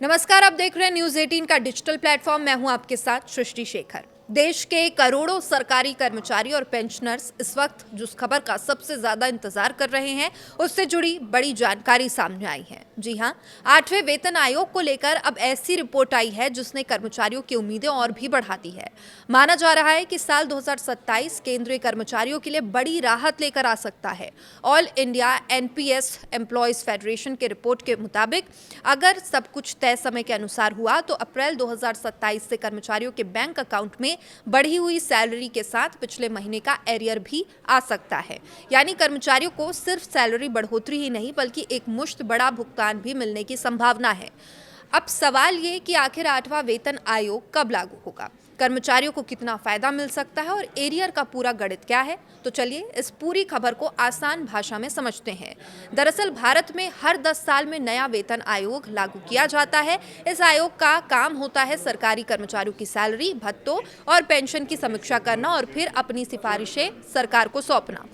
नमस्कार, आप देख रहे हैं न्यूज 18 का डिजिटल प्लेटफॉर्म। मैं हूं आपके साथ सृष्टि शेखर। देश के करोड़ों सरकारी कर्मचारी और पेंशनर्स इस वक्त जिस खबर का सबसे ज्यादा इंतजार कर रहे हैं, उससे जुड़ी बड़ी जानकारी सामने आई है। जी हां, 8वें वेतन आयोग को लेकर अब ऐसी रिपोर्ट आई है जिसने कर्मचारियों की उम्मीदें और भी बढ़ा दी है। माना जा रहा है कि साल 2027 केंद्रीय कर्मचारियों के लिए बड़ी राहत लेकर आ सकता है। All India NPS employees federation के रिपोर्ट के मुताबिक अगर सब कुछ तय समय के अनुसार हुआ तो अप्रैल 2027 से कर्मचारियों के बैंक अकाउंट में बढ़ी हुई सैलरी के साथ पिछले महीने का एरियर भी आ सकता है। यानी कर्मचारियों को सिर्फ सैलरी बढ़ोतरी ही नहीं बल्कि एक मुश्त बड़ा भुगतान भी मिलने की संभावना है। अब सवाल ये कि आखिर 8वां वेतन आयोग कब लागू होगा, कर्मचारियों को कितना फायदा मिल सकता है और एरियर का पूरा गणित क्या है। तो चलिए इस पूरी खबर को आसान भाषा में समझते हैं। दरअसल भारत में हर 10 साल में नया वेतन आयोग लागू किया जाता है। इस आयोग का काम होता है सरकारी कर्मचारियों की सैलरी, भत्तों और पेंशन की समीक्षा करना और फिर अपनी सिफारिशें सरकार को सौंपना।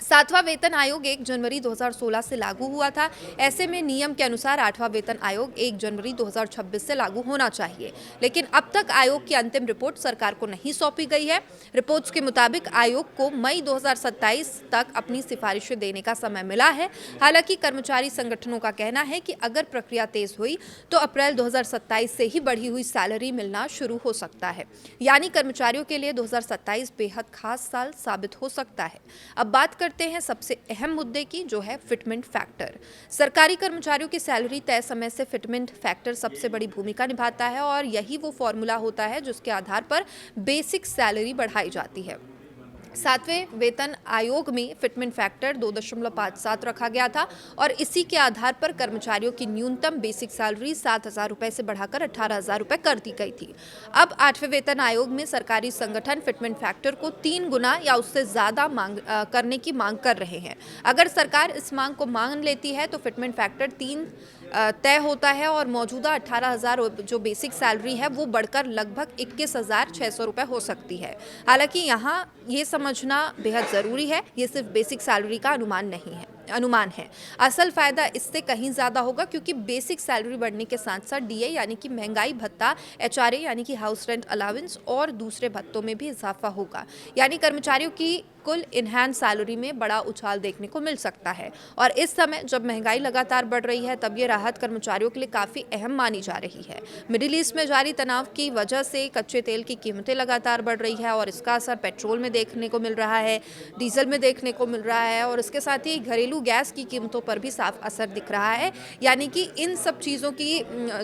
7वां वेतन आयोग 1 जनवरी 2016 से लागू हुआ था। ऐसे में नियम के अनुसार 8वां वेतन आयोग 1 जनवरी 2026 से लागू होना चाहिए, लेकिन अब तक आयोग की अंतिम रिपोर्ट सरकार को नहीं सौंपी गई है। रिपोर्ट्स के मुताबिक आयोग को मई 2027 तक अपनी सिफारिशें देने का समय मिला है। हालांकि कर्मचारी संगठनों का कहना है कि अगर प्रक्रिया तेज हुई तो अप्रैल 2027 से ही बढ़ी हुई सैलरी मिलना शुरू हो सकता है। यानी कर्मचारियों के लिए 2027 बेहद खास साल साबित हो सकता है। अब बात करते हैं सबसे अहम मुद्दे की, जो है फिटमेंट फैक्टर। सरकारी कर्मचारियों की सैलरी तय समय से फिटमेंट फैक्टर सबसे बड़ी भूमिका निभाता है और यही वो फॉर्मूला होता है जिसके आधार पर बेसिक सैलरी बढ़ाई जाती है। 7वें वेतन आयोग में फिटमेंट फैक्टर 2.57 रखा गया था और इसी के आधार पर कर्मचारियों की न्यूनतम बेसिक सैलरी 7,000 रुपए से बढ़ाकर 18,000 रुपए कर दी गई थी। अब 8वें वेतन आयोग में सरकारी संगठन फिटमेंट फैक्टर को 3 गुना या उससे ज्यादा करने की मांग कर रहे हैं। अगर सरकार इस मांग को मान लेती है तो फिटमेंट फैक्टर 3 तय होता है और मौजूदा 18,000 जो बेसिक सैलरी है वो बढ़कर लगभग 21,600 रुपए हो सकती है। हालांकि यहाँ ये समझना बेहद ज़रूरी है, ये सिर्फ बेसिक सैलरी का अनुमान है। असल फायदा इससे कहीं ज़्यादा होगा क्योंकि बेसिक सैलरी बढ़ने के साथ साथ डीए यानी कि महंगाई भत्ता, एचआरए यानी कि हाउस रेंट अलाउंस और दूसरे भत्तों में भी इजाफा होगा। यानी कर्मचारियों की कुल इनहैंस सैलरी में बड़ा उछाल देखने को मिल सकता है और इस समय जब महंगाई लगातार बढ़ रही है तब ये राहत कर्मचारियों के लिए काफ़ी अहम मानी जा रही है। मिडिल ईस्ट में जारी तनाव की वजह से कच्चे तेल की कीमतें लगातार बढ़ रही है और इसका असर पेट्रोल में देखने को मिल रहा है, डीजल में देखने को मिल रहा है और इसके साथ ही घरेलू गैस की कीमतों पर भी साफ असर दिख रहा है। यानी कि इन सब चीज़ों की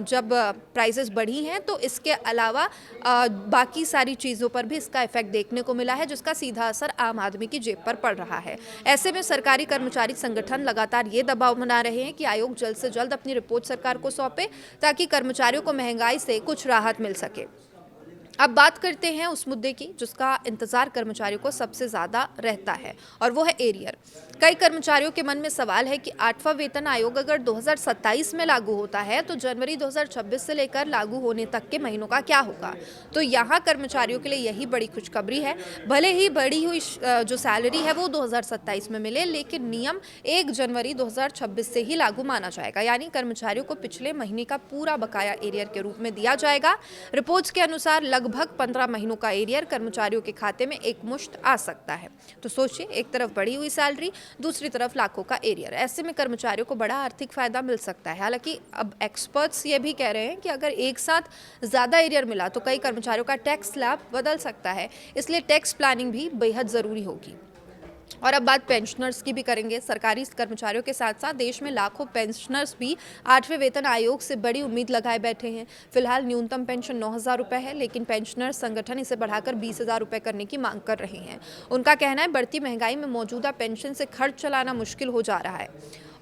जब प्राइसेस बढ़ी हैं तो इसके अलावा बाकी सारी चीज़ों पर भी इसका इफेक्ट देखने को मिला है जिसका सीधा असर आम आदमी की जेब पर पड़ रहा है। ऐसे में सरकारी कर्मचारी संगठन लगातार ये दबाव बना रहे हैं कि आयोग जल्द से जल्द अपनी रिपोर्ट सरकार को सौंपे ताकि कर्मचारियों को महंगाई से कुछ राहत मिल सके। अब बात करते हैं उस मुद्दे की जिसका इंतजार कर्मचारियों को सबसे ज्यादा रहता है और वो है एरियर। कई कर्मचारियों के मन में सवाल है कि 8वां वेतन आयोग अगर 2027 में लागू होता है तो जनवरी 2026 से लेकर लागू होने तक के महीनों का क्या होगा। तो यहाँ कर्मचारियों के लिए यही बड़ी खुशखबरी है। भले ही बढ़ी हुई जो सैलरी है वो 2027 में मिले, लेकिन नियम 1 जनवरी 2026 से ही लागू माना जाएगा। यानी कर्मचारियों को पिछले महीने का पूरा बकाया एरियर के रूप में दिया जाएगा। रिपोर्ट्स के अनुसार लगभग 15 महीनों का एरियर कर्मचारियों के खाते में एक मुश्त आ सकता है। तो सोचिए, एक तरफ बढ़ी हुई सैलरी, दूसरी तरफ लाखों का एरियर। ऐसे में कर्मचारियों को बड़ा आर्थिक फायदा मिल सकता है। हालांकि अब एक्सपर्ट्स ये भी कह रहे हैं कि अगर एक साथ ज़्यादा एरियर मिला तो कई कर्मचारियों का टैक्स स्लैब बदल सकता है, इसलिए टैक्स प्लानिंग भी बेहद ज़रूरी होगी। और अब बात पेंशनर्स की भी करेंगे। सरकारी कर्मचारियों के साथ साथ देश में लाखों पेंशनर्स भी 8वें वेतन आयोग से बड़ी उम्मीद लगाए बैठे हैं। फिलहाल न्यूनतम पेंशन 9,000 रुपये है, लेकिन पेंशनर्स संगठन इसे बढ़ाकर 20,000 रुपये करने की मांग कर रहे हैं। उनका कहना है बढ़ती महंगाई में मौजूदा पेंशन से खर्च चलाना मुश्किल हो जा रहा है।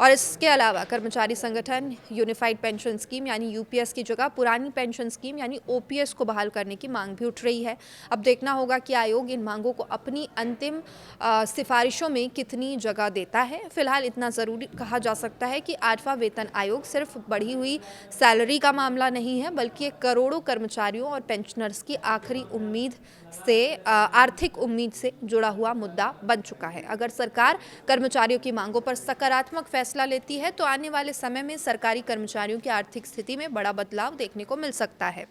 और इसके अलावा कर्मचारी संगठन यूनिफाइड पेंशन स्कीम यानी यूपीएस की जगह पुरानी पेंशन स्कीम यानी ओपीएस को बहाल करने की मांग भी उठ रही है। अब देखना होगा कि आयोग इन मांगों को अपनी अंतिम सिफारिशों में कितनी जगह देता है। फिलहाल इतना ज़रूरी कहा जा सकता है कि 8वां वेतन आयोग सिर्फ बढ़ी हुई सैलरी का मामला नहीं है, बल्कि एक करोड़ों कर्मचारियों और पेंशनर्स की आखिरी उम्मीद से आर्थिक उम्मीद से जुड़ा हुआ मुद्दा बन चुका है। अगर सरकार कर्मचारियों की मांगों पर सकारात्मक फैसला फैसला लेती है तो आने वाले समय में सरकारी कर्मचारियों की आर्थिक स्थिति में बड़ा बदलाव देखने को मिल सकता है।